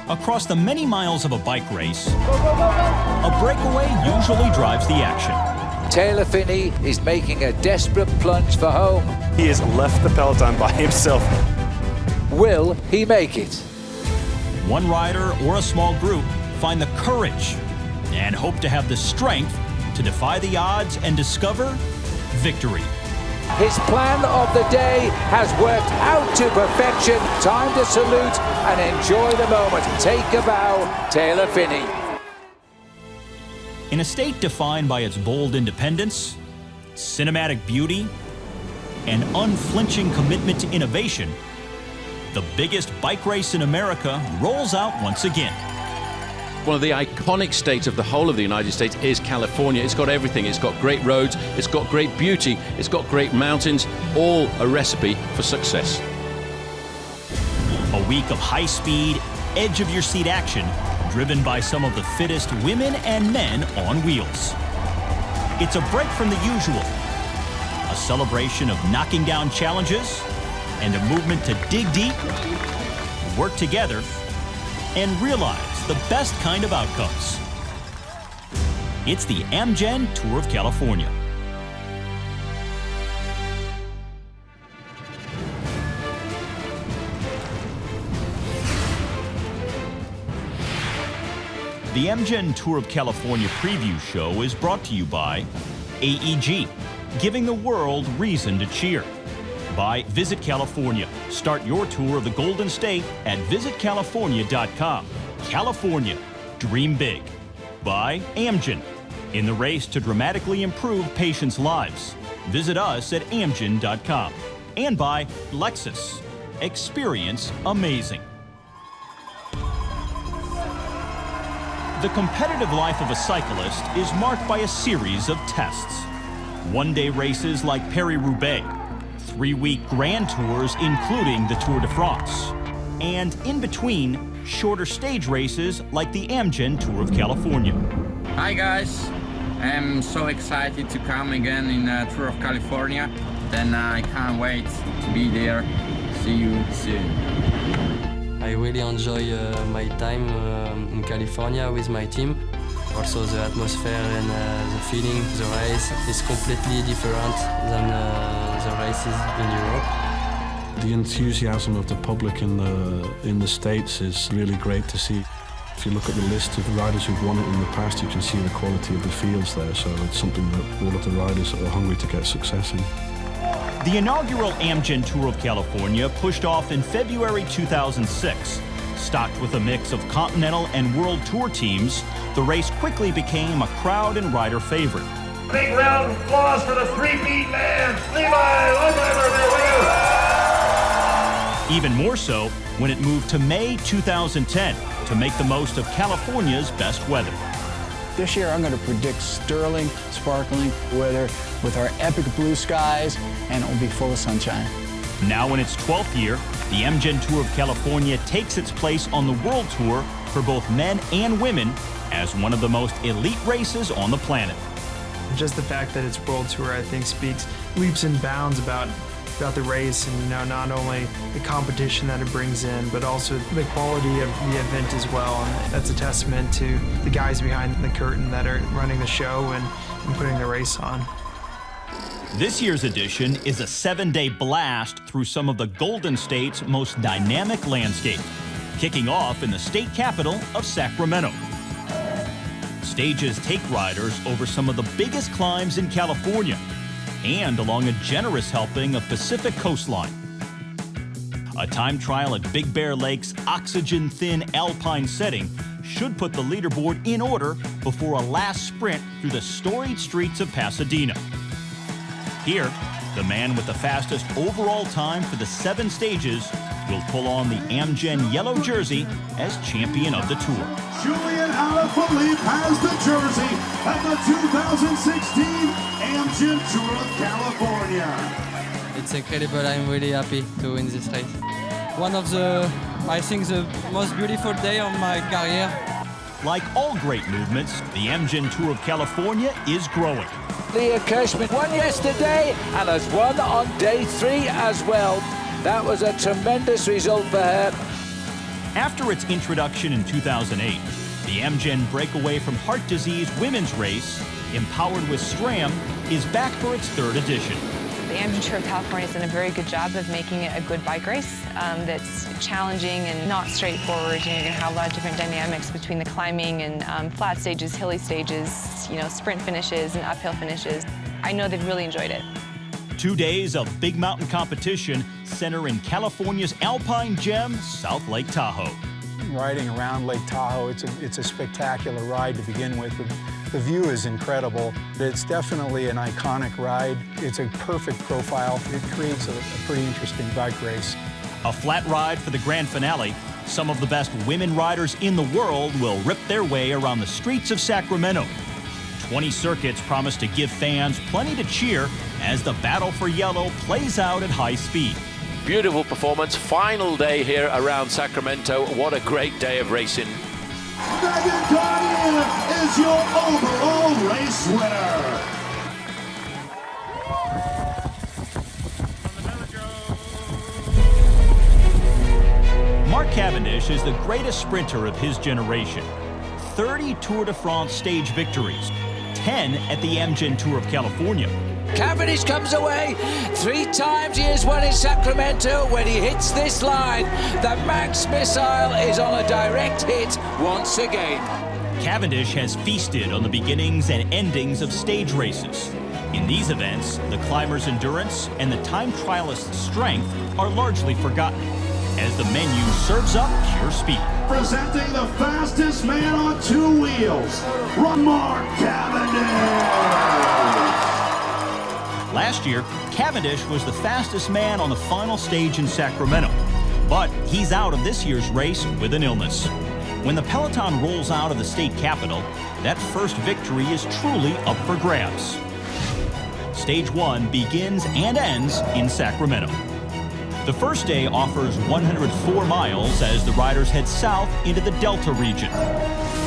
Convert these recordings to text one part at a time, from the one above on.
Across the many miles of a bike race, a breakaway usually drives the action. Taylor Phinney is making a desperate plunge for home. He has left the peloton by himself. Will he make it? One rider or a small group find the courage and hope to have the strength to defy the odds and discover victory. His plan of the day has worked out to perfection. Time to salute and enjoy the moment. Take a bow, Taylor Phinney. In a state defined by its bold independence, cinematic beauty, and unflinching commitment to innovation, the biggest bike race in America rolls out once again. One of the iconic states of the whole of the United States is California. It's got everything. It's got great roads, it's got great beauty, it's got great mountains, all a recipe for success. A week of high-speed, edge-of-your-seat action driven by some of the fittest women and men on wheels. It's a break from the usual, a celebration of knocking down challenges, and a movement to dig deep, work together, and realize the best kind of outcomes. It's the Amgen Tour of California. The Amgen Tour of California preview show is brought to you by AEG, giving the world reason to cheer. By Visit California. Start your tour of the Golden State at visitcalifornia.com. California, dream big. By Amgen, in the race to dramatically improve patients' lives. Visit us at amgen.com. And by Lexus, experience amazing. The competitive life of a cyclist is marked by a series of tests. One-day races like Paris-Roubaix, 3-week grand tours including the Tour de France, and in between, shorter stage races like the Amgen Tour of California. Hi guys, I'm so excited to come again in Tour of California, and I can't wait to be there. See you soon. I really enjoy my time in California with my team. Also the atmosphere and the feeling, the race is completely different than the races in Europe. The enthusiasm of the public in the States is really great to see. If you look at the list of riders who've won it in the past, you can see the quality of the fields there, so it's something that all of the riders are hungry to get success in. The inaugural Amgen Tour of California pushed off in February 2006. Stocked with a mix of Continental and World Tour teams, the race quickly became a crowd and rider favorite. Big round of applause for the three-beat man, Levi Leipheimer. Even more so when it moved to May 2010 to make the most of California's best weather. This year I'm going to predict sterling, sparkling weather with our epic blue skies, and it will be full of sunshine. Now in its 12th year, the Amgen Tour of California takes its place on the World Tour for both men and women as one of the most elite races on the planet. Just the fact that it's World Tour, I think, speaks leaps and bounds about the race, and not only the competition that it brings in, but also the quality of the event as well. And that's a testament to the guys behind the curtain that are running the show and putting the race on. This year's edition is a 7-day blast through some of the Golden State's most dynamic landscape, kicking off in the state capital of Sacramento. Stages take riders over some of the biggest climbs in California and along a generous helping of Pacific coastline. A time trial at Big Bear Lake's oxygen-thin alpine setting should put the leaderboard in order before a last sprint through the storied streets of Pasadena. Here, the man with the fastest overall time for the 7 stages will pull on the Amgen yellow jersey as champion of the tour. Julian Alaphilippe has the jersey at the 2016 Amgen Tour of California. It's incredible. I'm really happy to win this race. One of the, I think, the most beautiful day of my career. Like all great movements, the Amgen Tour of California is growing. Leah Kirschman won yesterday and has won on day 3 as well. That was a tremendous result for her. After its introduction in 2008, the Amgen Breakaway from Heart Disease women's race, empowered with STRAM, is back for its third edition. The Amgen Tour of California has done a very good job of making it a good bike race that's challenging and not straightforward. You're going to have a lot of different dynamics between the climbing and flat stages, hilly stages, you know, sprint finishes and uphill finishes. I know they've really enjoyed it. 2 days of big mountain competition center in California's alpine gem, South Lake Tahoe. Riding around Lake Tahoe, it's a spectacular ride to begin with. The view is incredible. It's definitely an iconic ride. It's a perfect profile. It creates a pretty interesting bike race. A flat ride for the grand finale. Some of the best women riders in the world will rip their way around the streets of Sacramento. 20 circuits promise to give fans plenty to cheer as the battle for yellow plays out at high speed. Beautiful performance, final day here around Sacramento. What a great day of racing. Megan Guardian is your overall race winner. Mark Cavendish is the greatest sprinter of his generation. 30 Tour de France stage victories, 10 at the Amgen Tour of California. Cavendish comes away. 3 times he has won in Sacramento. When he hits this line, the Max missile is on a direct hit once again. Cavendish has feasted on the beginnings and endings of stage races. In these events, the climber's endurance and the time trialist's strength are largely forgotten as the menu serves up pure speed. Presenting the fastest man on 2 wheels, Mark Cavendish. Last year, Cavendish was the fastest man on the final stage in Sacramento, but he's out of this year's race with an illness. When the peloton rolls out of the state capitol, that first victory is truly up for grabs. Stage 1 begins and ends in Sacramento. The first day offers 104 miles as the riders head south into the Delta region.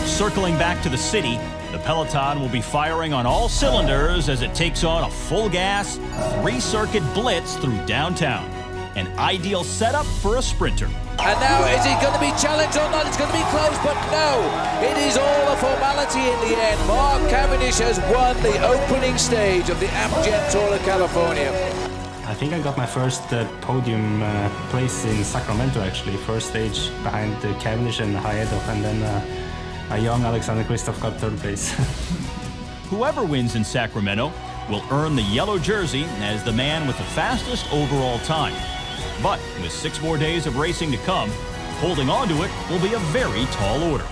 Circling back to the city, the peloton will be firing on all cylinders as it takes on a full-gas, 3-circuit blitz through downtown. An ideal setup for a sprinter. And now, is he going to be challenged or not? It's going to be close, but no. It is all a formality in the end. Mark Cavendish has won the opening stage of the Amgen Tour of California. I think I got my first podium place in Sacramento, actually. First stage behind Cavendish and Haedo, and then a young Alexander Kristoff got third place. Whoever wins in Sacramento will earn the yellow jersey as the man with the fastest overall time. But with 6 more days of racing to come, holding on to it will be a very tall order.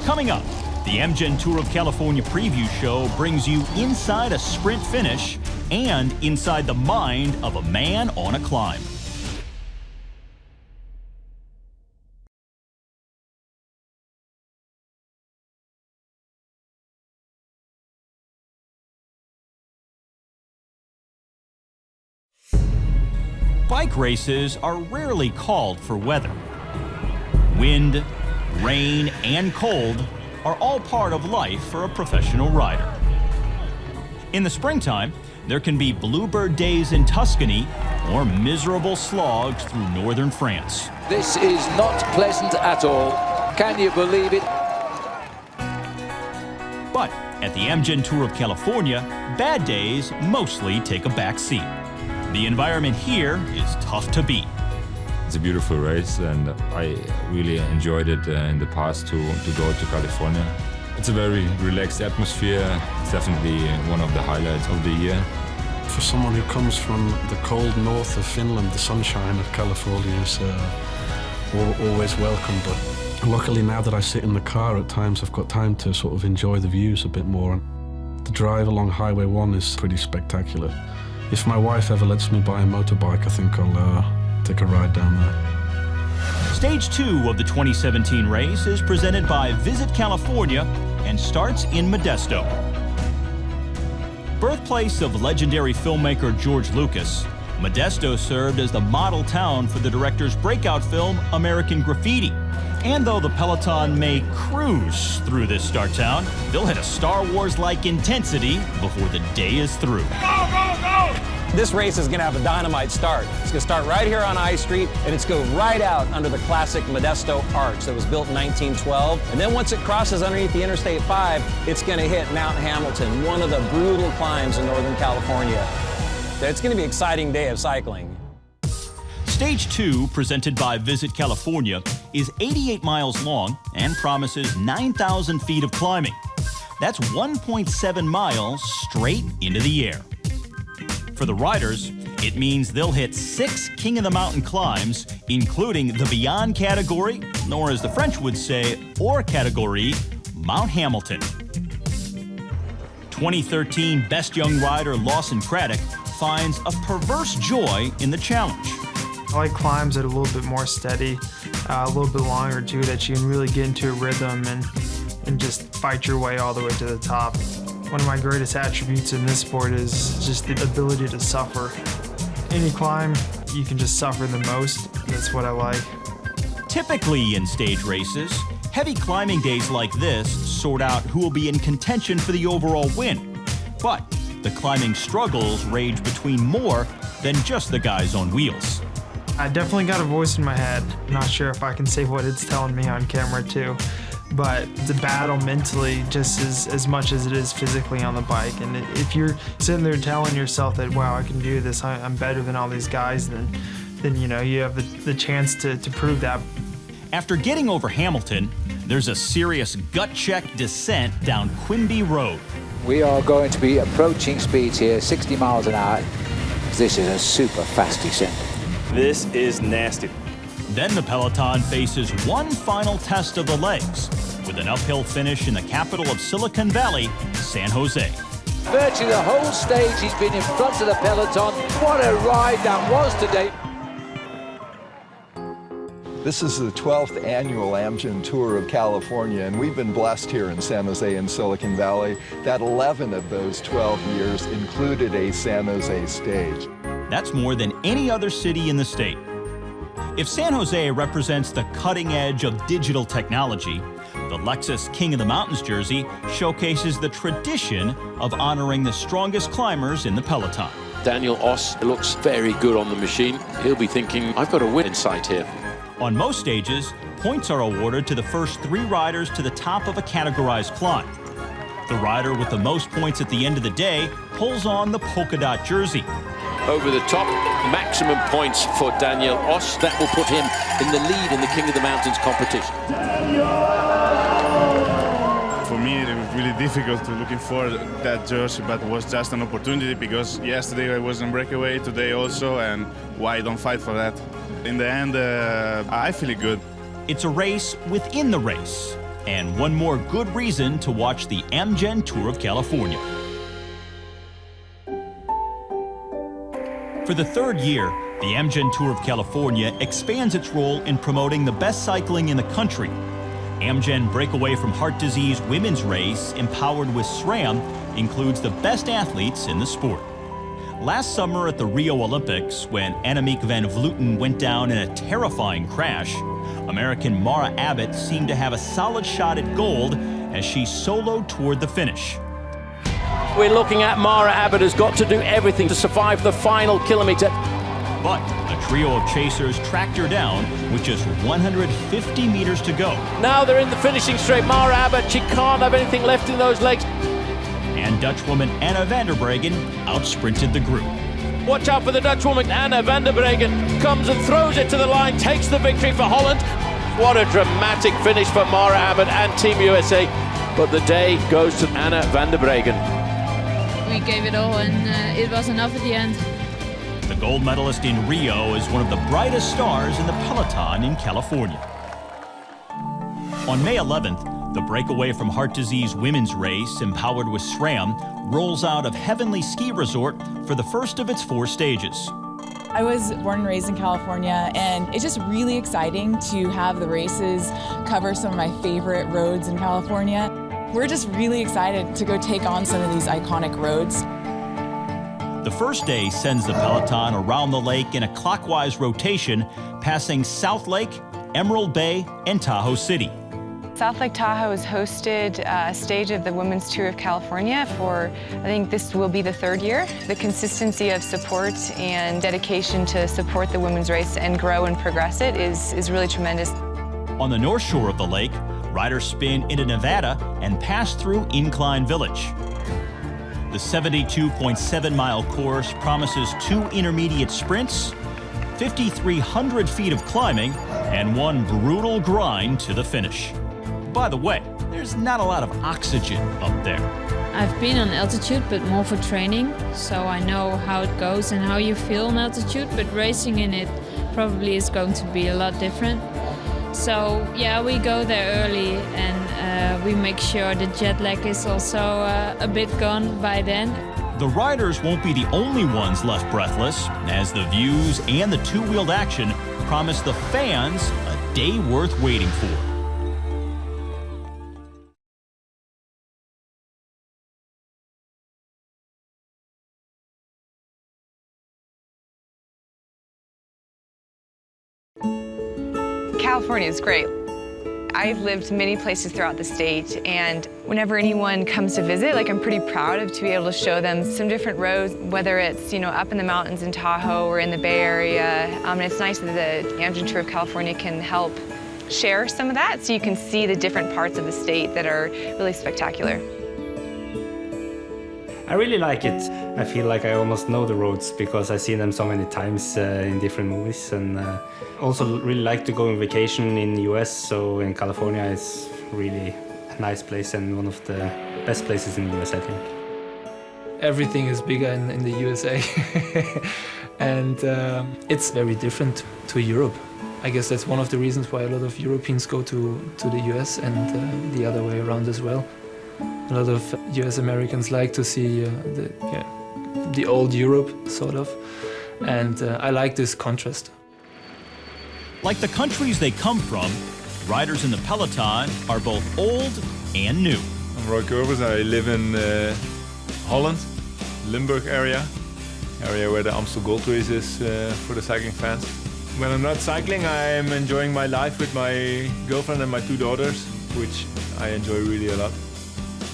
Coming up, the Amgen Tour of California preview show brings you inside a sprint finish and inside the mind of a man on a climb. Bike races are rarely called for weather. Wind, rain, and cold are all part of life for a professional rider. In the springtime, there can be bluebird days in Tuscany or miserable slogs through northern France. This is not pleasant at all. Can you believe it? But at the Amgen Tour of California, bad days mostly take a back seat. The environment here is tough to beat. It's a beautiful race, and I really enjoyed it in the past to go to California. It's a very relaxed atmosphere. It's definitely one of the highlights of the year. For someone who comes from the cold north of Finland, the sunshine of California is always welcome. But luckily now that I sit in the car at times, I've got time to sort of enjoy the views a bit more. The drive along Highway 1 is pretty spectacular. If my wife ever lets me buy a motorbike, I think I'll take a ride down there. Stage 2 of the 2017 race is presented by Visit California and starts in Modesto. Birthplace of legendary filmmaker George Lucas, Modesto served as the model town for the director's breakout film American Graffiti. And though the peloton may cruise through this star town, they'll hit a Star Wars-like intensity before the day is through. Go, go, go! This race is going to have a dynamite start. It's going to start right here on I Street, and it's going to go right out under the classic Modesto Arch that was built in 1912. And then once it crosses underneath the Interstate 5, it's going to hit Mount Hamilton, one of the brutal climbs in Northern California. It's going to be an exciting day of cycling. Stage 2, presented by Visit California, is 88 miles long and promises 9,000 feet of climbing. That's 1.7 miles straight into the air. For the riders, it means they'll hit 6 King of the Mountain climbs, including the Beyond category, or as the French would say, hors category, Mount Hamilton. 2013 Best Young Rider Lawson Craddock finds a perverse joy in the challenge. I like climbs that are a little bit more steady, a little bit longer too, that you can really get into a rhythm and just fight your way all the way to the top. One of my greatest attributes in this sport is just the ability to suffer. Any climb, you can just suffer the most. That's what I like. Typically in stage races, heavy climbing days like this sort out who will be in contention for the overall win. But the climbing struggles rage between more than just the guys on wheels. I definitely got a voice in my head. I'm not sure if I can say what it's telling me on camera too, but it's a battle mentally just as much as it is physically on the bike. And if you're sitting there telling yourself that, wow, I can do this, I'm better than all these guys, then you know, you have the chance to prove that. After getting over Hamilton, there's a serious gut check descent down Quimby Road. We are going to be approaching speeds here, 60 miles an hour. This is a super fast descent. This is nasty. Then the peloton faces one final test of the legs, with an uphill finish in the capital of Silicon Valley, San Jose. Virtually the whole stage he's been in front of the peloton. What a ride that was today. This is the 12th annual Amgen Tour of California, and we've been blessed here in San Jose and Silicon Valley that 11 of those 12 years included a San Jose stage. That's more than any other city in the state. If San Jose represents the cutting edge of digital technology, the Lexus King of the Mountains jersey showcases the tradition of honoring the strongest climbers in the peloton. Daniel Oss looks very good on the machine. He'll be thinking, I've got a win in sight here. On most stages, points are awarded to the first 3 riders to the top of a categorized climb. The rider with the most points at the end of the day pulls on the polka dot jersey. Over the top, maximum points for Daniel Oss. That will put him in the lead in the King of the Mountains competition. For me, it was really difficult to looking for that jersey, but it was just an opportunity because yesterday I was in breakaway, today also, and why don't fight for that? In the end, I feel good. It's a race within the race, and one more good reason to watch the Amgen Tour of California. For the 3rd year, the Amgen Tour of California expands its role in promoting the best cycling in the country. Amgen Breakaway from Heart Disease women's race, empowered with SRAM, includes the best athletes in the sport. Last summer at the Rio Olympics, when Annemiek van Vleuten went down in a terrifying crash, American Mara Abbott seemed to have a solid shot at gold as she soloed toward the finish. We're looking at Mara Abbott has got to do everything to survive the final kilometre. But a trio of chasers tracked her down with just 150 meters to go. Now they're in the finishing straight. Mara Abbott, she can't have anything left in those legs. And Dutchwoman Anna van der Breggen outsprinted the group. Watch out for the Dutchwoman Anna van der Breggen. Comes and throws it to the line, takes the victory for Holland. What a dramatic finish for Mara Abbott and Team USA. But the day goes to Anna van der Breggen. We gave it all and it was enough at the end. The gold medalist in Rio is one of the brightest stars in the peloton in California. On May 11th, the Breakaway from Heart Disease women's race, empowered with SRAM, rolls out of Heavenly Ski Resort for the first of its 4 stages. I was born and raised in California, and it's just really exciting to have the races cover some of my favorite roads in California. We're just really excited to go take on some of these iconic roads. The first day sends the peloton around the lake in a clockwise rotation, passing South Lake, Emerald Bay, and Tahoe City. South Lake Tahoe has hosted a stage of the Women's Tour of California for, I think this will be the 3rd year. The consistency of support and dedication to support the women's race and grow and progress it is really tremendous. On the north shore of the lake, riders spin into Nevada and pass through Incline Village. The 72.7-mile course promises 2 intermediate sprints, 5,300 feet of climbing, and 1 brutal grind to the finish. By the way, there's not a lot of oxygen up there. I've been on altitude, but more for training, so I know how it goes and how you feel on altitude, but racing in it probably is going to be a lot different. So yeah, we go there early and we make sure the jet lag is also a bit gone by then. The riders won't be the only ones left breathless, as the views and the two-wheeled action promise the fans a day worth waiting for. California is great. I've lived many places throughout the state, and whenever anyone comes to visit, I'm pretty proud to be able to show them some different roads, whether it's, up in the mountains in Tahoe or in the Bay Area. And it's nice that the Amgen Tour of California can help share some of that so you can see the different parts of the state that are really spectacular. I really like it. I feel like I almost know the roads because I've seen them so many times in different movies, and also really like to go on vacation in the US, so in California it's really a nice place and one of the best places in the US, I think. Everything is bigger in the USA and it's very different to Europe. I guess that's one of the reasons why a lot of Europeans go to the US and the other way around as well. A lot of US Americans like to see the old Europe, sort of, and I like this contrast. Like the countries they come from, riders in the peloton are both old and new. I'm Roy Curvers. I live in Holland, Limburg area where the Amstel Gold Race is for the cycling fans. When I'm not cycling, I'm enjoying my life with my girlfriend and my 2 daughters, which I enjoy really a lot.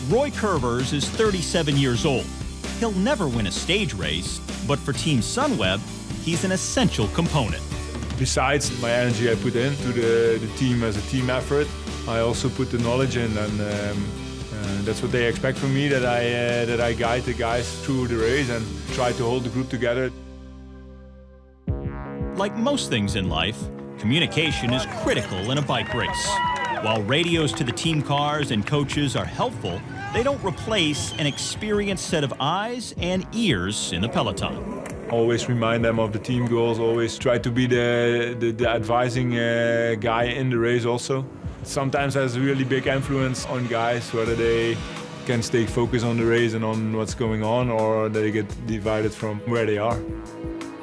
Roy Curvers is 37 years old. He'll never win a stage race, but for Team Sunweb, he's an essential component. Besides my energy I put into the team as a team effort, I also put the knowledge in, and that's what they expect from me, that I guide the guys through the race and try to hold the group together. Like most things in life, communication is critical in a bike race. While radios to the team cars and coaches are helpful, they don't replace an experienced set of eyes and ears in the peloton. Always remind them of the team goals, always try to be the advising guy in the race also. Sometimes has a really big influence on guys, whether they can stay focused on the race and on what's going on, or they get divided from where they are.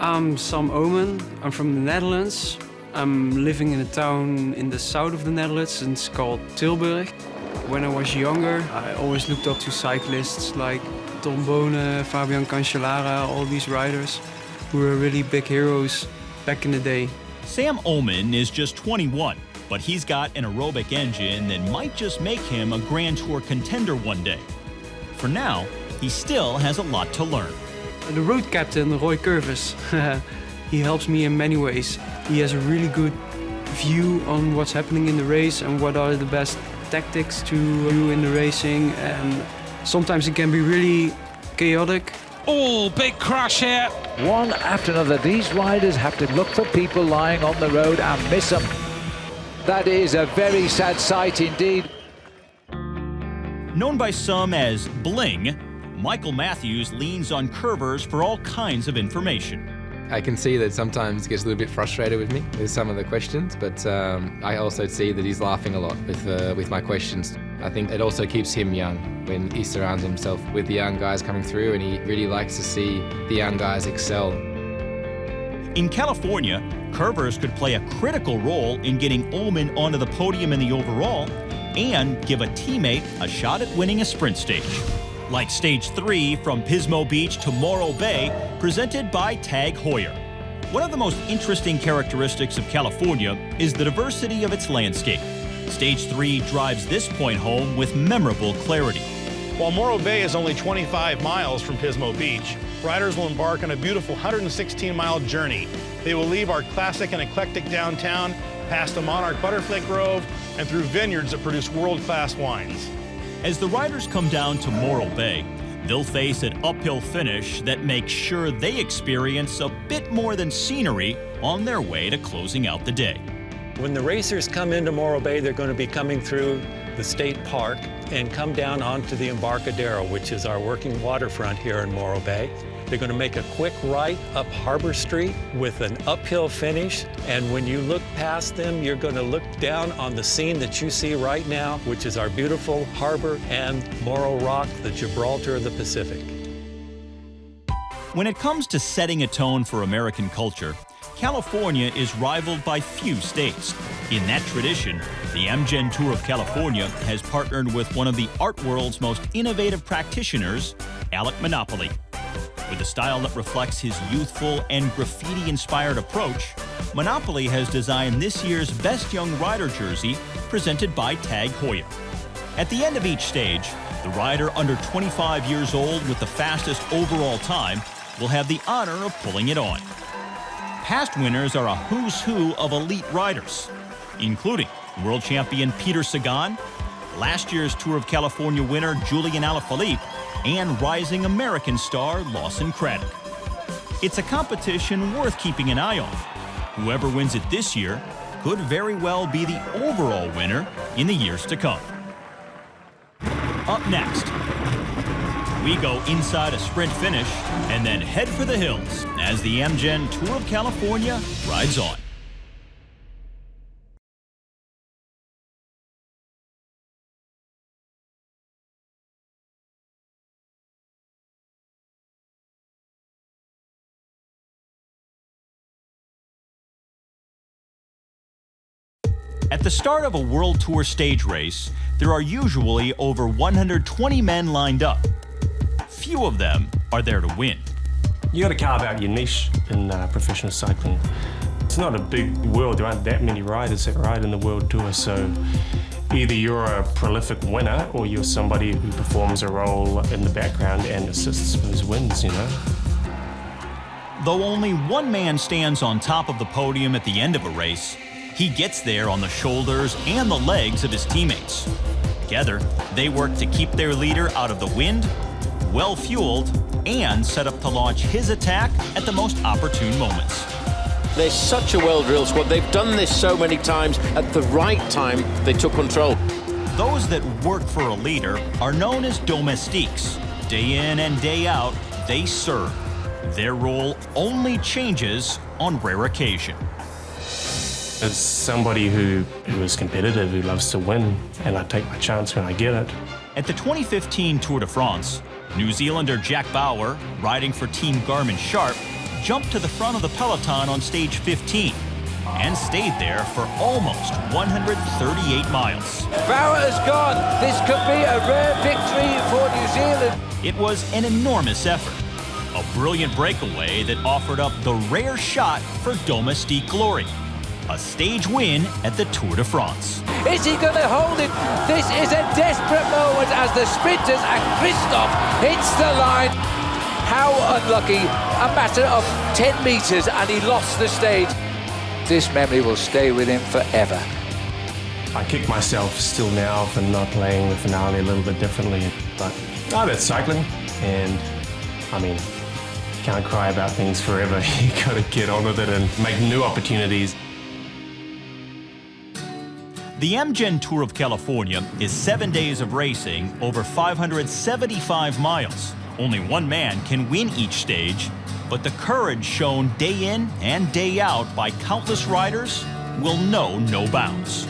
I'm Sam Omen, I'm from the Netherlands. I'm living in a town in the south of the Netherlands, it's called Tilburg. When I was younger, I always looked up to cyclists like Tom Bonen, Fabian Cancellara, all these riders who were really big heroes back in the day. Sam Omen is just 21, but he's got an aerobic engine that might just make him a Grand Tour contender one day. For now, he still has a lot to learn. The road captain, Roy Curvers, he helps me in many ways. He has a really good view on what's happening in the race and what are the best tactics to do in the racing, and sometimes it can be really chaotic. Oh, big crash here. One after another, these riders have to look for people lying on the road and miss them. That is a very sad sight indeed. Known by some as Bling, Michael Matthews leans on Curvers for all kinds of information. I can see that sometimes he gets a little bit frustrated with me with some of the questions, but I also see that he's laughing a lot with my questions. I think it also keeps him young when he surrounds himself with the young guys coming through, and he really likes to see the young guys excel. In California, Curvers could play a critical role in getting Ullman onto the podium in the overall and give a teammate a shot at winning a sprint stage. Like Stage 3 from Pismo Beach to Morro Bay, presented by Tag Heuer. One of the most interesting characteristics of California is the diversity of its landscape. Stage 3 drives this point home with memorable clarity. While Morro Bay is only 25 miles from Pismo Beach, riders will embark on a beautiful 116-mile journey. They will leave our classic and eclectic downtown, past the Monarch Butterfly Grove, and through vineyards that produce world-class wines. As the riders come down to Morro Bay, they'll face an uphill finish that makes sure they experience a bit more than scenery on their way to closing out the day. When the racers come into Morro Bay, they're going to be coming through the state park and come down onto the Embarcadero, which is our working waterfront here in Morro Bay. They're going to make a quick right up Harbor Street with an uphill finish, and when you look past them, you're going to look down on the scene that you see right now, which is our beautiful harbor and Morro Rock, the Gibraltar of the Pacific. When it comes to setting a tone for American culture, California is rivaled by few states. In that tradition, the Amgen Tour of California has partnered with one of the art world's most innovative practitioners, Alec Monopoly. With a style that reflects his youthful and graffiti-inspired approach, Monopoly has designed this year's Best Young Rider jersey, presented by Tag Heuer. At the end of each stage, the rider under 25 years old with the fastest overall time will have the honor of pulling it on. Past winners are a who's who of elite riders, including world champion Peter Sagan, last year's Tour of California winner Julian Alaphilippe, and rising American star Lawson Craddock. It's a competition worth keeping an eye on. Whoever wins it this year could very well be the overall winner in the years to come. Up next, we go inside a sprint finish and then head for the hills as the Amgen Tour of California rides on. At the start of a World Tour stage race, there are usually over 120 men lined up. Few of them are there to win. You got to carve out your niche in professional cycling. It's not a big world. There aren't that many riders that ride in the World Tour, so either you're a prolific winner or you're somebody who performs a role in the background and assists for those wins, you know. Though only one man stands on top of the podium at the end of a race, he gets there on the shoulders and the legs of his teammates. Together, they work to keep their leader out of the wind, well-fueled, and set up to launch his attack at the most opportune moments. They're such a well-drilled squad. They've done this so many times. At the right time, they took control. Those that work for a leader are known as domestiques. Day in and day out, they serve. Their role only changes on rare occasion. As somebody who is competitive, who loves to win, and I take my chance when I get it. At the 2015 Tour de France, New Zealander Jack Bauer, riding for Team Garmin Sharp, jumped to the front of the peloton on stage 15 and stayed there for almost 138 miles. Bauer has gone. This could be a rare victory for New Zealand. It was an enormous effort, a brilliant breakaway that offered up the rare shot for domestique glory. A stage win at the Tour de France. Is he going to hold it? This is a desperate moment as the sprinters and Christoph hits the line. How unlucky. A matter of 10 meters and he lost the stage. This memory will stay with him forever. I kick myself still now for not playing the finale a little bit differently, but that's cycling, and I mean, can't cry about things forever. You got to get on with it and make new opportunities. The Amgen Tour of California is 7 days of racing over 575 miles. Only one man can win each stage, but the courage shown day in and day out by countless riders will know no bounds.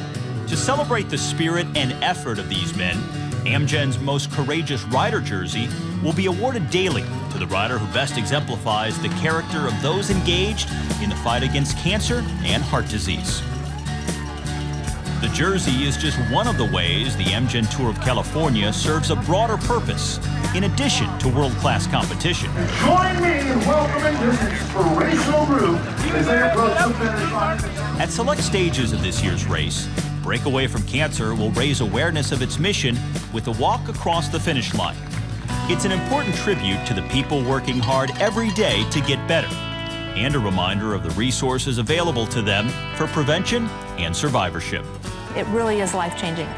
To celebrate the spirit and effort of these men, Amgen's Most Courageous Rider jersey will be awarded daily to the rider who best exemplifies the character of those engaged in the fight against cancer and heart disease. The jersey is just one of the ways the Amgen Tour of California serves a broader purpose, in addition to world-class competition. Join me in welcoming this inspirational group as they approach the finish line. At select stages of this year's race, Breakaway from Cancer will raise awareness of its mission with a walk across the finish line. It's an important tribute to the people working hard every day to get better, and a reminder of the resources available to them for prevention and survivorship. It really is life-changing.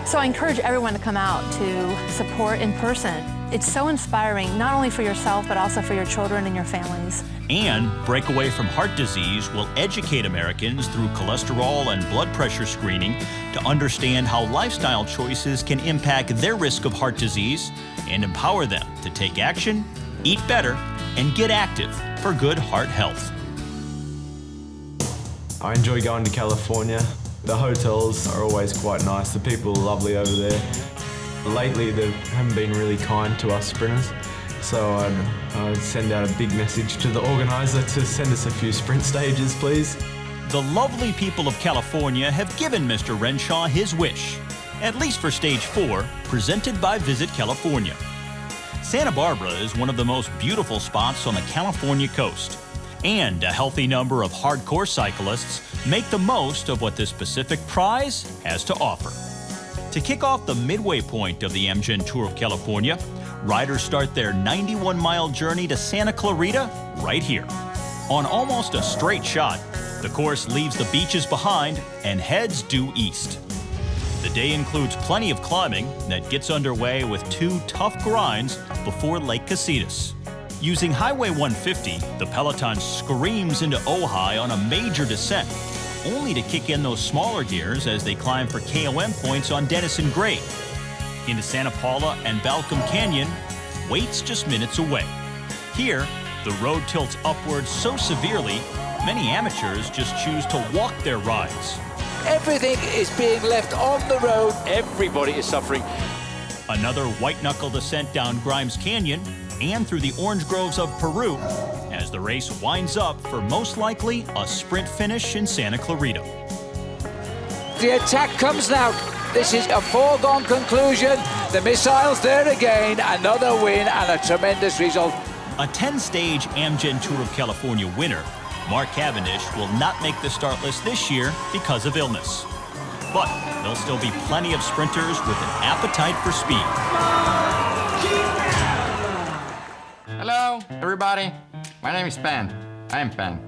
So I encourage everyone to come out to support in person. It's so inspiring, not only for yourself, but also for your children and your families. And Breakaway from Heart Disease will educate Americans through cholesterol and blood pressure screening to understand how lifestyle choices can impact their risk of heart disease and empower them to take action, eat better, and get active for good heart health. I enjoy going to California. The hotels are always quite nice. The people are lovely over there. Lately, they haven't been really kind to us sprinters, so I'd send out a big message to the organizer to send us a few sprint stages, please. The lovely people of California have given Mr. Renshaw his wish, at least for Stage 4, presented by Visit California. Santa Barbara is one of the most beautiful spots on the California coast, and a healthy number of hardcore cyclists make the most of what this Pacific prize has to offer. To kick off the midway point of the Amgen Tour of California, riders start their 91-mile journey to Santa Clarita right here. On almost a straight shot, the course leaves the beaches behind and heads due east. The day includes plenty of climbing that gets underway with 2 tough grinds before Lake Casitas. Using Highway 150, the peloton screams into Ojai on a major descent, only to kick in those smaller gears as they climb for KOM points on Denison Grade. Into Santa Paula and Balcom Canyon, wait's just minutes away. Here, the road tilts upwards so severely, many amateurs just choose to walk their rides. Everything is being left on the road. Everybody is suffering. Another white-knuckle descent down Grimes Canyon and through the orange groves of Peru as the race winds up for most likely a sprint finish in Santa Clarita. The attack comes now. This is a foregone conclusion. The missile's there again. Another win and a tremendous result. A 10-stage Amgen Tour of California winner, Mark Cavendish, will not make the start list this year because of illness. But there'll still be plenty of sprinters with an appetite for speed. Hello, everybody. My name is Pan. I am Pan.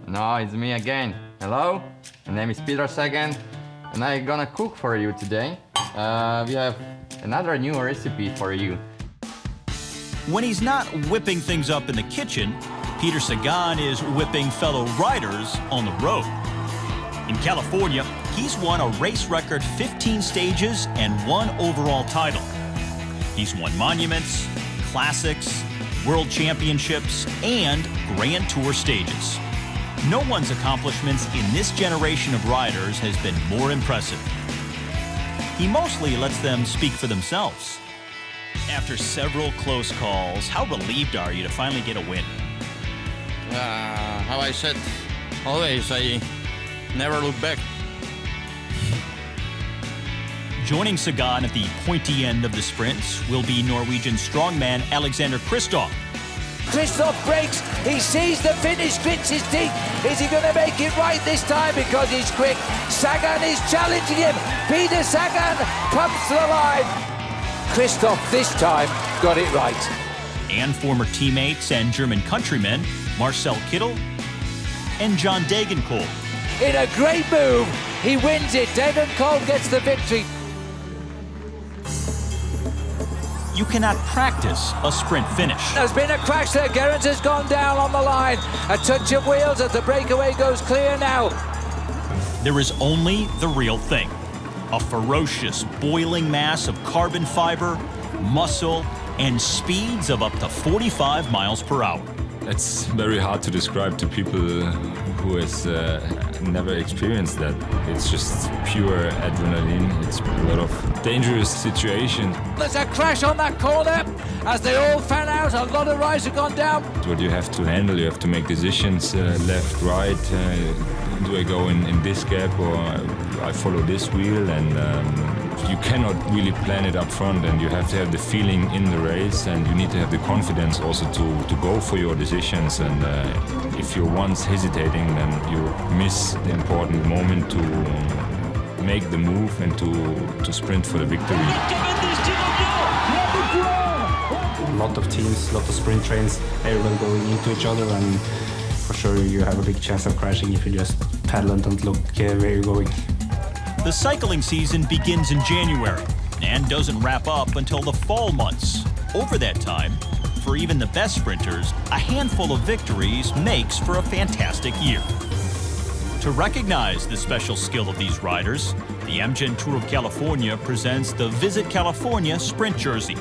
No, it's me again. Hello, my name is Peter Sagan, and I'm gonna cook for you today. We have another new recipe for you. When he's not whipping things up in the kitchen, Peter Sagan is whipping fellow riders on the road. In California, he's won a race record 15 stages and 1 overall title. He's won monuments, classics, world championships, and Grand Tour stages. No one's accomplishments in this generation of riders has been more impressive. He mostly lets them speak for themselves. After several close calls, how relieved are you to finally get a win? How I said always, I never look back. Joining Sagan at the pointy end of the sprints will be Norwegian strongman Alexander Kristoff. Kristoff breaks. He sees the finish, grits his teeth. Is he going to make it right this time because he's quick? Sagan is challenging him. Peter Sagan comes to the line. Kristoff this time got it right. And former teammates and German countrymen Marcel Kittel and John Degenkolb. In a great move, he wins it. Degenkolb gets the victory. You cannot practice a sprint finish. There's been a crash there. Gerrans has gone down on the line. A touch of wheels as the breakaway goes clear now. There is only the real thing. A ferocious, boiling mass of carbon fiber, muscle, and speeds of up to 45 miles per hour. It's very hard to describe to people who has never experienced that. It's just pure adrenaline. It's a lot of dangerous situations. There's a crash on that corner as they all fan out. A lot of riders have gone down. What you have to handle, you have to make decisions, left, right. Do I go in this gap or I follow this wheel? And you cannot really plan it up front, and you have to have the feeling in the race, and you need to have the confidence also to go for your decisions. And if you're once hesitating, then you miss the important moment to make the move and to sprint for the victory. A lot of teams, a lot of sprint trains, everyone going into each other, and for sure you have a big chance of crashing if you just paddle and don't look where you're going. The cycling season begins in January and doesn't wrap up until the fall months. Over that time, for even the best sprinters, a handful of victories makes for a fantastic year. To recognize the special skill of these riders, the Amgen Tour of California presents the Visit California Sprint Jersey.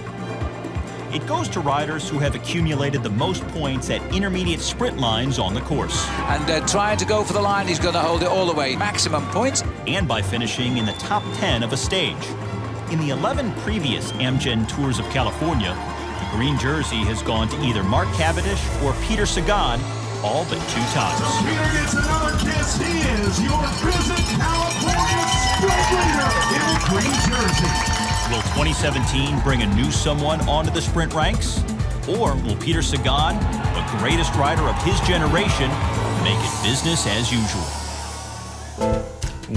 It goes to riders who have accumulated the most points at intermediate sprint lines on the course. And trying to go for the line, he's going to hold it all the way. Maximum points. And by finishing in the top 10 of a stage. In the 11 previous Amgen Tours of California, the green jersey has gone to either Mark Cavendish or Peter Sagan, all but 2 times. So Peter gets another kiss. He is your Visit California sprint leader in the green jersey. Will 2017 bring a new someone onto the sprint ranks? Or will Peter Sagan, the greatest rider of his generation, make it business as usual?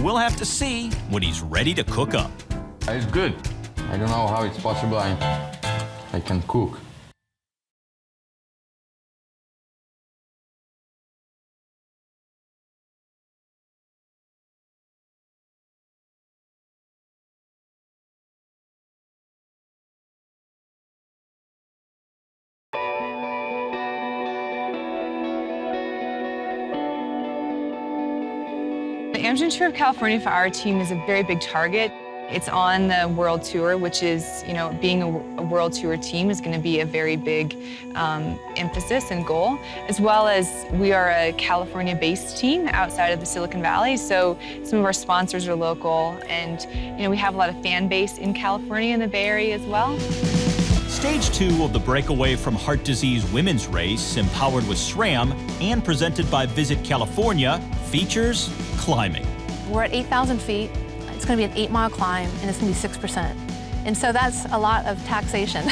We'll have to see when he's ready to cook up. It's good. I don't know how it's possible I can cook. The Amgen Tour of California for our team is a very big target. It's on the World Tour, which is, being a World Tour team is going to be a very big emphasis and goal, as well as we are a California-based team outside of the Silicon Valley, so some of our sponsors are local, and we have a lot of fan base in California and the Bay Area as well. Stage 2 of the Breakaway from Heart Disease women's race, empowered with SRAM and presented by Visit California, features climbing. We're at 8,000 feet. It's going to be an 8-mile climb, and it's going to be 6%. And so that's a lot of taxation.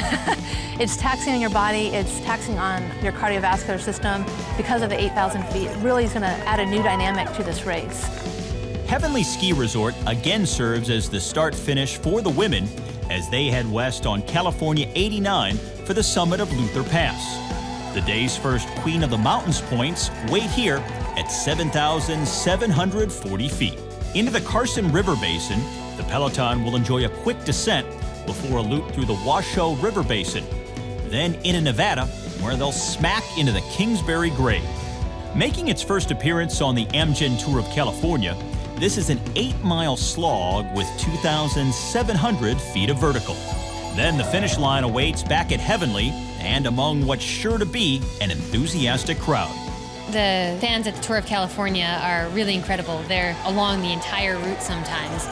It's taxing on your body, it's taxing on your cardiovascular system because of the 8,000 feet. It really is going to add a new dynamic to this race. Heavenly Ski Resort again serves as the start-finish for the women as they head west on California 89 for the summit of Luther Pass. The day's first Queen of the Mountains points wait here at 7,740 feet. Into the Carson River Basin, the peloton will enjoy a quick descent before a loop through the Washoe River Basin. Then into Nevada, where they'll smack into the Kingsbury Grade. Making its first appearance on the Amgen Tour of California, this is an 8-mile slog with 2,700 feet of vertical. Then the finish line awaits back at Heavenly and among what's sure to be an enthusiastic crowd. The fans at the Tour of California are really incredible. They're along the entire route sometimes.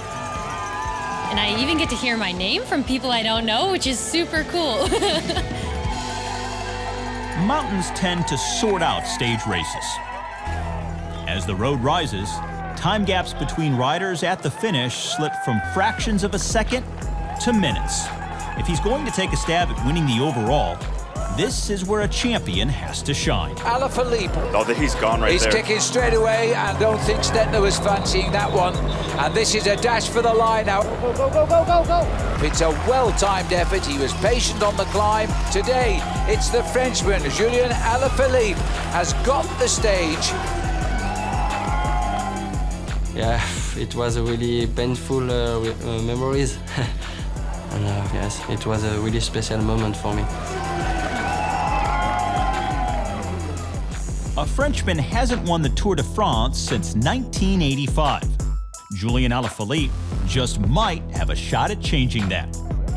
And I even get to hear my name from people I don't know, which is super cool. Mountains tend to sort out stage races. As the road rises, time gaps between riders at the finish slip from fractions of a second to minutes. If he's going to take a stab at winning the overall, this is where a champion has to shine. Alaphilippe. Oh, he's gone right there. He's kicking straight away, and don't think Stettler was fancying that one. And this is a dash for the line now. Go, go, go, go, go, go. It's a well-timed effort. He was patient on the climb. Today, it's the Frenchman, Julien Alaphilippe, has got the stage. Yeah, it was a really painful memories. And yes, it was a really special moment for me. A Frenchman hasn't won the Tour de France since 1985. Julien Alaphilippe just might have a shot at changing that.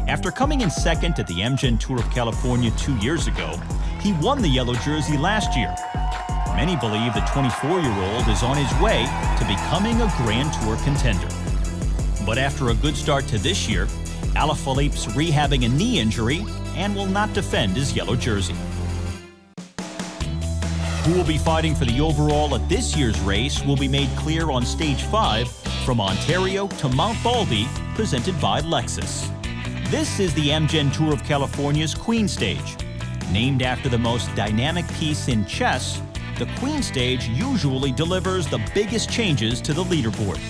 After coming in second at the Amgen Tour of California 2 years ago, he won the yellow jersey last year. Many believe the 24-year-old is on his way to becoming a Grand Tour contender. But after a good start to this year, Alaphilippe's rehabbing a knee injury and will not defend his yellow jersey. Who will be fighting for the overall at this year's race will be made clear on Stage 5 from Ontario to Mount Baldy, presented by Lexus. This is the Amgen Tour of California's Queen Stage. Named after the most dynamic piece in chess, the Queen Stage usually delivers the biggest changes to the leaderboard.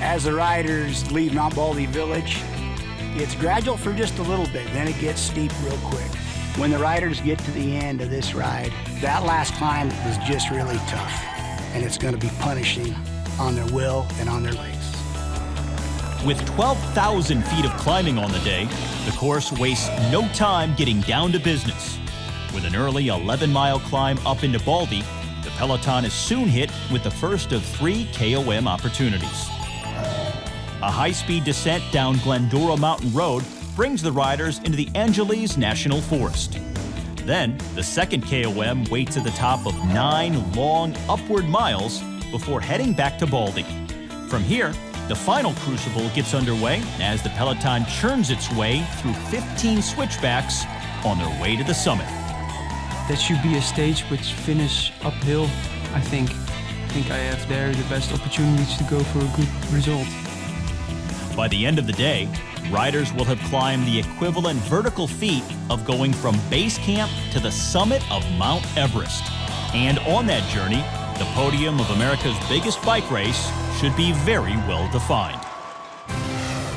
As the riders leave Mount Baldy Village, it's gradual for just a little bit, then it gets steep real quick. When the riders get to the end of this ride, that last climb is just really tough, and it's going to be punishing on their will and on their legs. With 12,000 feet of climbing on the day, the course wastes no time getting down to business. With an early 11-mile climb up into Baldy, the peloton is soon hit with the first of 3 KOM opportunities. A high-speed descent down Glendora Mountain Road brings the riders into the Angeles National Forest. Then, the second KOM waits at the top of 9 long upward miles before heading back to Baldy. From here, the final crucible gets underway as the peloton churns its way through 15 switchbacks on their way to the summit. That should be a stage which finish uphill, I think. I think I have there the best opportunities to go for a good result. By the end of the day, riders will have climbed the equivalent vertical feet of going from base camp to the summit of Mount Everest. And on that journey, the podium of America's biggest bike race should be very well defined.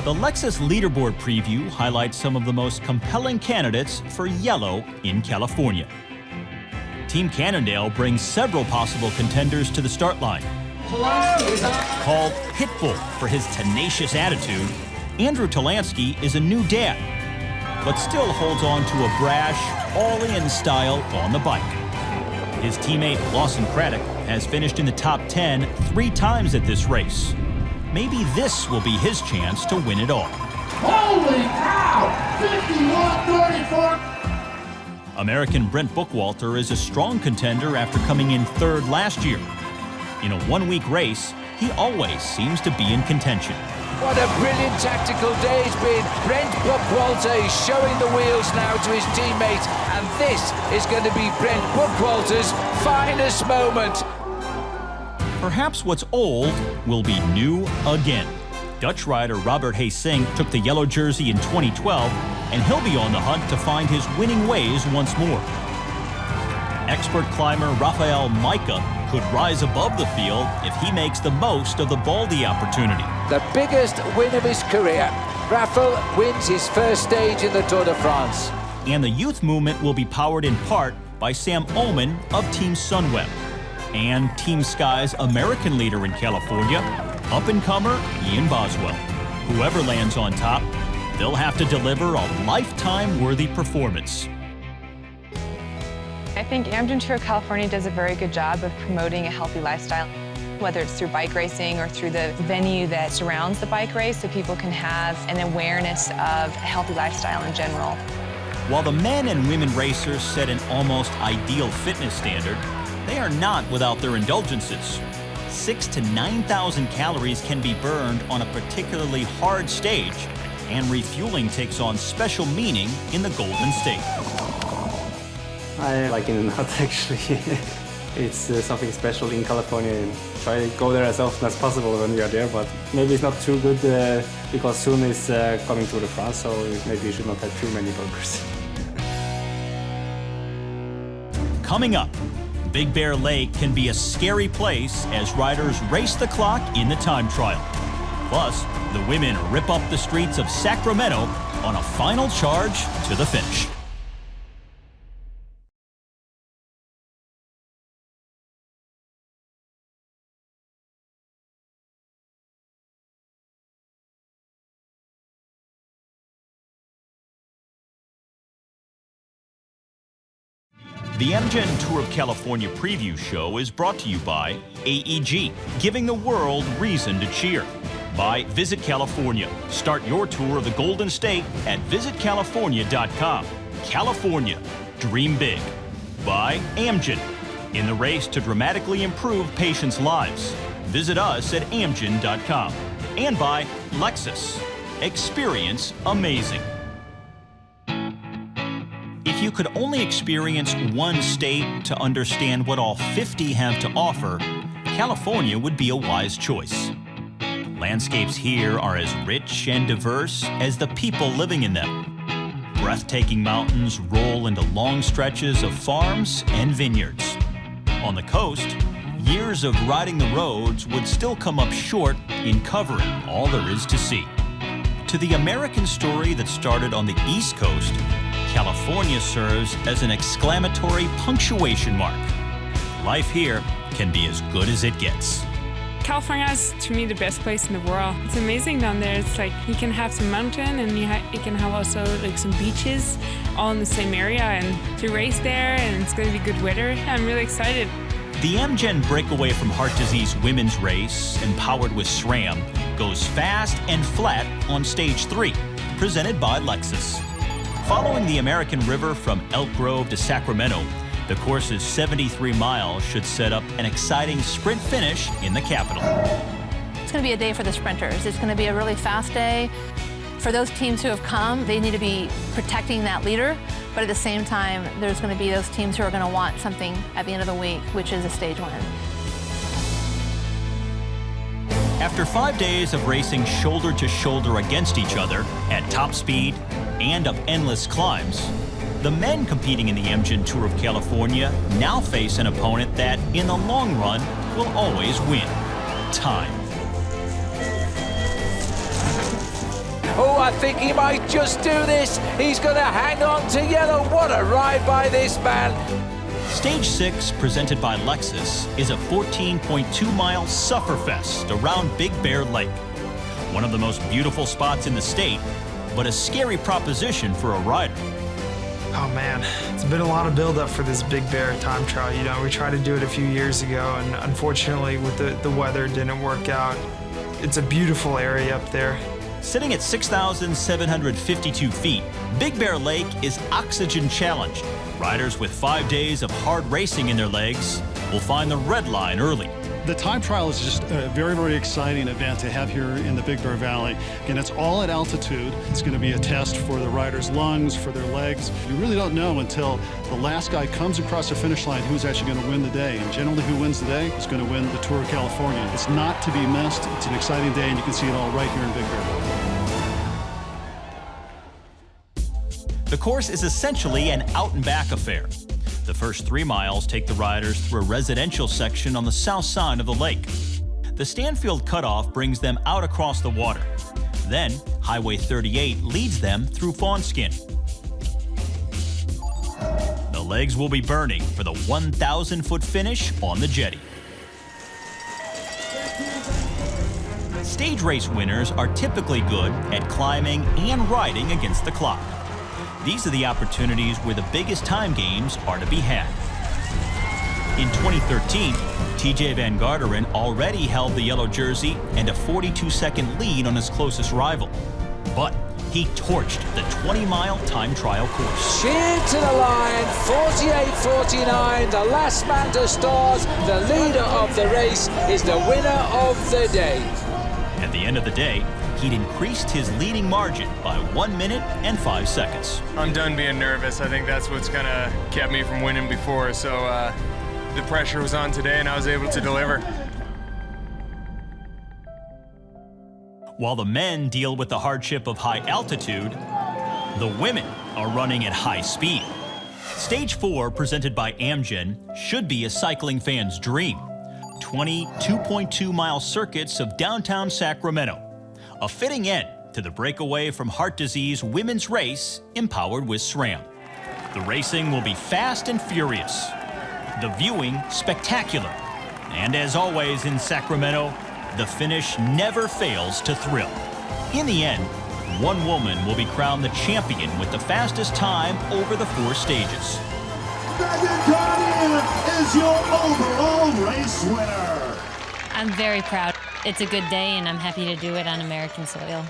The Lexus leaderboard preview highlights some of the most compelling candidates for yellow in California. Team Cannondale brings several possible contenders to the start line. Called Pitbull for his tenacious attitude, Andrew Talansky is a new dad, but still holds on to a brash, all-in style on the bike. His teammate Lawson Craddock has finished in the top 10 3 times at this race. Maybe this will be his chance to win it all. Holy cow! 51-34! American Brent Bookwalter is a strong contender after coming in 3rd last year. In a 1-week race, he always seems to be in contention. What a brilliant tactical day it's been. Brent Bookwalter is showing the wheels now to his teammates, and this is going to be Brent Bookwalter's finest moment. Perhaps what's old will be new again. Dutch rider Robert Haysink took the yellow jersey in 2012, and he'll be on the hunt to find his winning ways once more. Expert climber Rafael Micah could rise above the field if he makes the most of the Baldy opportunity. The biggest win of his career. Rafael wins his first stage in the Tour de France. And the youth movement will be powered in part by Sam Ullman of Team Sunweb. And Team Sky's American leader in California, up-and-comer Ian Boswell. Whoever lands on top, they'll have to deliver a lifetime-worthy performance. I think Amgen Tour of California does a very good job of promoting a healthy lifestyle, whether it's through bike racing or through the venue that surrounds the bike race, so people can have an awareness of a healthy lifestyle in general. While the men and women racers set an almost ideal fitness standard, they are not without their indulgences. 6,000 to 9,000 calories can be burned on a particularly hard stage, and refueling takes on special meaning in the Golden State. I like In-N-Out actually. It's something special in California, and try to go there as often as possible when we are there, but maybe it's not too good because soon is coming Tour de France, so maybe you should not have too many burgers. Coming up, Big Bear Lake can be a scary place as riders race the clock in the time trial. Plus, the women rip up the streets of Sacramento on a final charge to the finish. The Amgen Tour of California preview show is brought to you by AEG, giving the world reason to cheer. By Visit California. Start your tour of the Golden State at visitcalifornia.com. California, dream big. By Amgen, in the race to dramatically improve patients' lives. Visit us at amgen.com. And by Lexus, experience amazing. If you could only experience one state to understand what all 50 have to offer, California would be a wise choice. Landscapes here are as rich and diverse as the people living in them. Breathtaking mountains roll into long stretches of farms and vineyards. On the coast, years years of riding the roads would still come up short in covering all there is to see. To the American story that started on the East Coast, California serves as an exclamatory punctuation mark. Life here can be as good as it gets. California is, to me, the best place in the world. It's amazing down there. It's like you can have some mountain and you can have also like some beaches all in the same area, and to race there, and it's going to be good weather. I'm really excited. The Amgen Breakaway from Heart Disease women's race, empowered with SRAM, goes fast and flat on Stage 3, presented by Lexus. Following the American River from Elk Grove to Sacramento, the course's 73 miles should set up an exciting sprint finish in the capital. It's going to be a day for the sprinters. It's going to be a really fast day. For those teams who have come, they need to be protecting that leader, but at the same time, there's going to be those teams who are going to want something at the end of the week, which is a stage win. After 5 days of racing shoulder to shoulder against each other at top speed and up endless climbs, the men competing in the Amgen Tour of California now face an opponent that, in the long run, will always win: time. Oh, I think he might just do this. He's going to hang on to yellow. What a ride by this man. Stage 6, presented by Lexus, is a 14.2-mile sufferfest around Big Bear Lake. One of the most beautiful spots in the state, but a scary proposition for a rider. Oh man, it's been a lot of build-up for this Big Bear time trial. You know, we tried to do it a few years ago, and unfortunately with the weather, it didn't work out. It's a beautiful area up there. Sitting at 6,752 feet, Big Bear Lake is oxygen challenged. Riders with 5 days of hard racing in their legs will find the red line early. The time trial is just a very, very exciting event to have here in the Big Bear Valley. Again, it's all at altitude. It's going to be a test for the riders' lungs, for their legs. You really don't know until the last guy comes across the finish line who's actually going to win the day. And generally who wins the day is going to win the Tour of California. It's not to be missed. It's an exciting day, and you can see it all right here in Big Bear. The course is essentially an out-and-back affair. The first 3 miles take the riders through a residential section on the south side of the lake. The Stanfield cutoff brings them out across the water. Then, Highway 38 leads them through Fawnskin. The legs will be burning for the 1,000-foot finish on the jetty. Stage race winners are typically good at climbing and riding against the clock. These are the opportunities where the biggest time gains are to be had. In 2013, TJ Van Garderen already held the yellow jersey and a 42-second lead on his closest rival. But he torched the 20-mile time trial course. Sheared to the line, 48-49, the last man to start, the leader of the race is the winner of the day. At the end of the day, he'd increased his leading margin by 1 minute and 5 seconds. I'm done being nervous. I think that's what's kind of kept me from winning before. So the pressure was on today, and I was able to deliver. While the men deal with the hardship of high altitude, the women are running at high speed. Stage 4, presented by Amgen, should be a cycling fan's dream. 20 2.2-mile circuits of downtown Sacramento. A fitting end to the Breakaway from Heart Disease women's race, empowered with SRAM. The racing will be fast and furious. The viewing spectacular. And as always in Sacramento, the finish never fails to thrill. In the end, one woman will be crowned the champion with the fastest time over the 4 stages. Megan Guardian is your overall race winner. I'm very proud. It's a good day, and I'm happy to do it on American soil.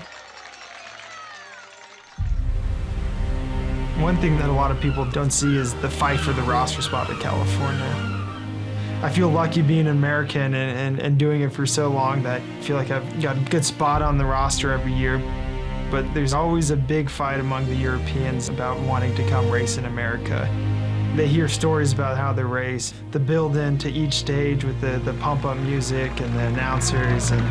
One thing that a lot of people don't see is the fight for the roster spot at California. I feel lucky being an American and doing it for so long that I feel like I've got a good spot on the roster every year. But there's always a big fight among the Europeans about wanting to come race in America. They hear stories about how they race, the build-in to each stage with the pump-up music and the announcers and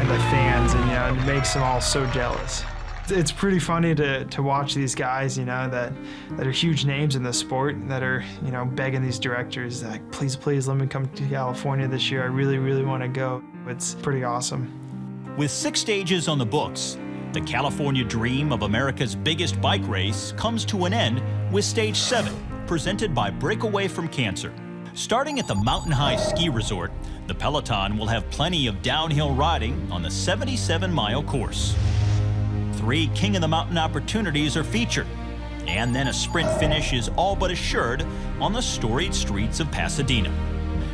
the fans, and it makes them all so jealous. It's pretty funny to watch these guys, you know, that are huge names in the sport, that are, you know, begging these directors, like, please, please let me come to California this year. I really, really want to go. It's pretty awesome. With 6 stages on the books, the California dream of America's biggest bike race comes to an end with Stage 7, presented by Breakaway from Cancer. Starting at the Mountain High Ski Resort, the Peloton will have plenty of downhill riding on the 77-mile course. 3 King of the Mountain opportunities are featured, and then a sprint finish is all but assured on the storied streets of Pasadena.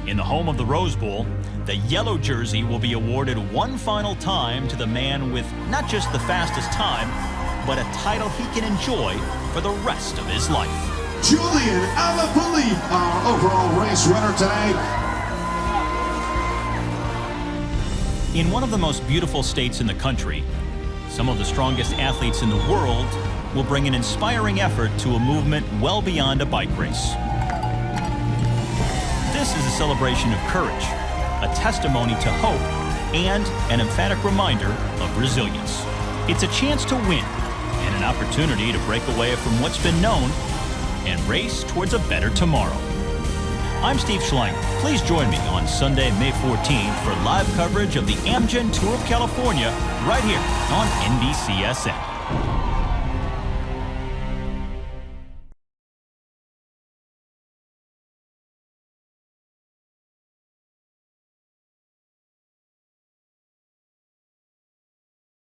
In the home of the Rose Bowl, the yellow jersey will be awarded one final time to the man with not just the fastest time, but a title he can enjoy for the rest of his life. Julian Alaphilippe, our overall race runner today. In one of the most beautiful states in the country, some of the strongest athletes in the world will bring an inspiring effort to a movement well beyond a bike race. This is a celebration of courage, a testimony to hope, and an emphatic reminder of resilience. It's a chance to win and an opportunity to break away from what's been known and race towards a better tomorrow. I'm Steve Schlanger. Please join me on Sunday, May 14th for live coverage of the Amgen Tour of California right here on NBCSN.